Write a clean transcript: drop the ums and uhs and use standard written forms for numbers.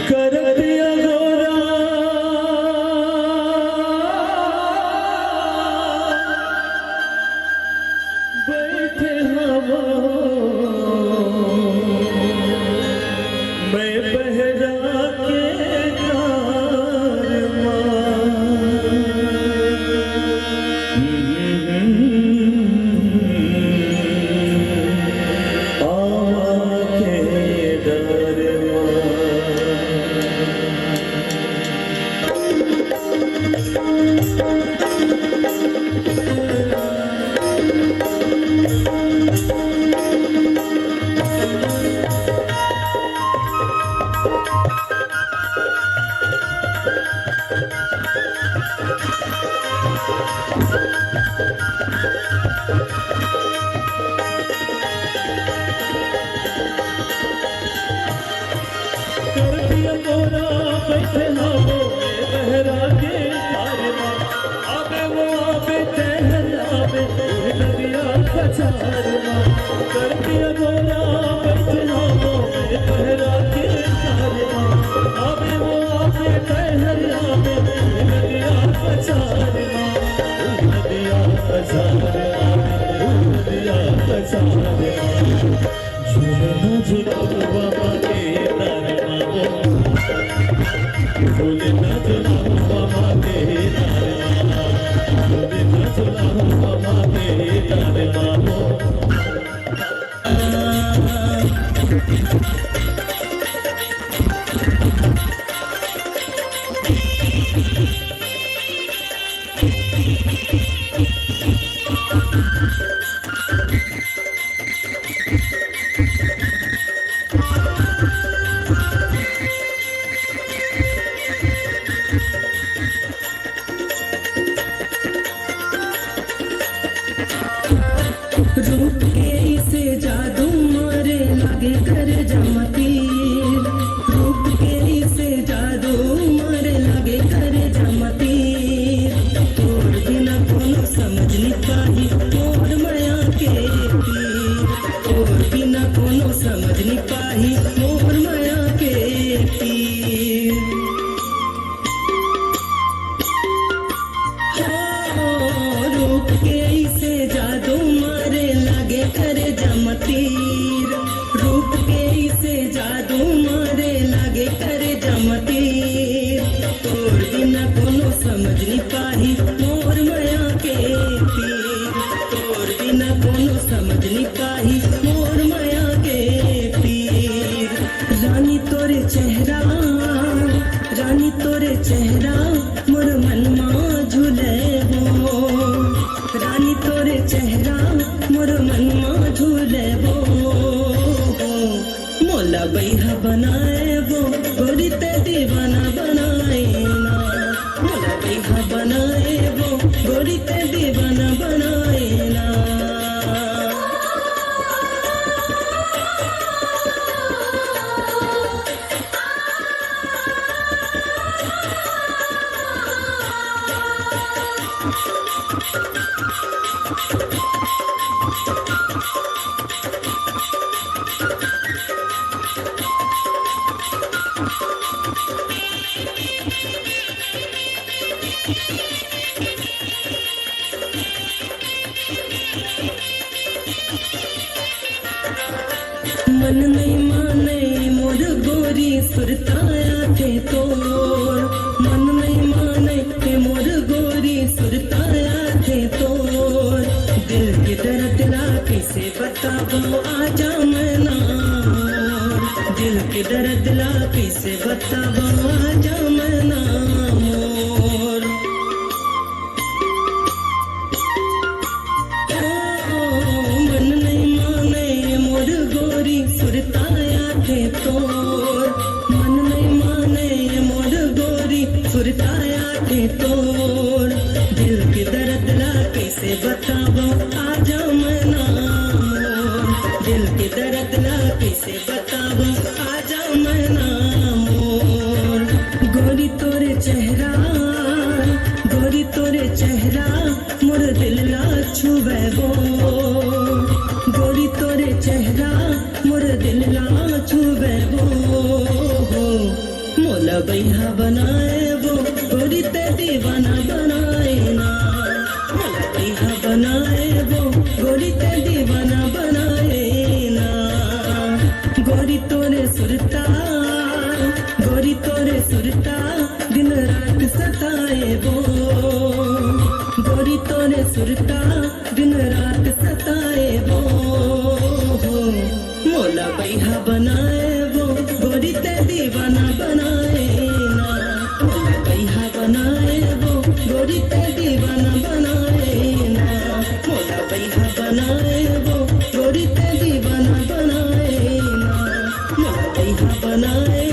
कर दिया गोरा बैठे हवा मैं बहरा के बैठे हो बहरा के तारमा आबे वो आबे तहर आबे नदिया कचारमा कर दिया गोरा बैठे हो बहरा के तारमा आबे वो आबे तहर आबे नदिया कचारमा नदिया कचारमा नदिया कचारमा झूलना झूला बाबा के तारमा बोले ना चला बाबा के तारे बोले ना चला बाबा के तारे मानो रूप के इसे जादू मारे लागे कर जमती रूप के इसे जादू मारे लागे कर जमती तोर बिना कोनो समझ नहीं पाही मोर माया के पीर तोर बिना कोनो समझ नहीं पाही मोर माया के पीर रूप के इसे जादू मारे लागे करे जमतीर रूप के इसे जादू मारे लागे करे जमतीर तोर बिना कोनो समझ नहीं पाही मोर माया के पीर तोर बिना कोनो समझ नहीं पाही मोर माया के पीर रानी तोरे चेहरा मोर मनमा झूले वो रानी तोरे चेहरा मोर मनमा झूले वो मोला बैहा बनाए वो गोरी ते दीवाना बनाए ना मोला बैहा बनाए वो गोरी ते दीवाना बनाए ना मन नहीं माने मोर गोरी सुरताया थे तोर मन नहीं माने मोर गोरी सुरताया थे तोर दिल के दर्द ला कैसे बताओ आजा मैं ना मोर दिल के दर्द ला कैसे बताओ आजा मैं ना मोर मन नहीं माने मोर गोरी सुरताया थे तोर मन नहीं माने मोर गोरी सुरताया थे तोर दिल के दर्द ला कैसे बताओ आजा मैं ना मोर दिल के दर्द ला कैसे बताओ आजा मैं ना मोर गोरी तोरे चेहरा मोर दिल ला छुवे वो गोरी तोरे चेहरा मोर दिल ला छुवे वो मोला बैहा बनाए वो गोरी ते दीवाना बनाए ना मोला बैहा बनाए वो गोरी ते दीवाना बनाए ना गोरी तोरे सुरता दिन रात सताए वो गोरी तोरे सुरता दिन रात सताए वो मोला बैहा बनाए वो गोरी ते दीवाना बनाए ना मोला बैहा बनाए वो गोरी ते दीवाना बनाए ना मोला बैहा बनाए वो गोरी ते दीवाना बनाए ना मोला बैहा बनाए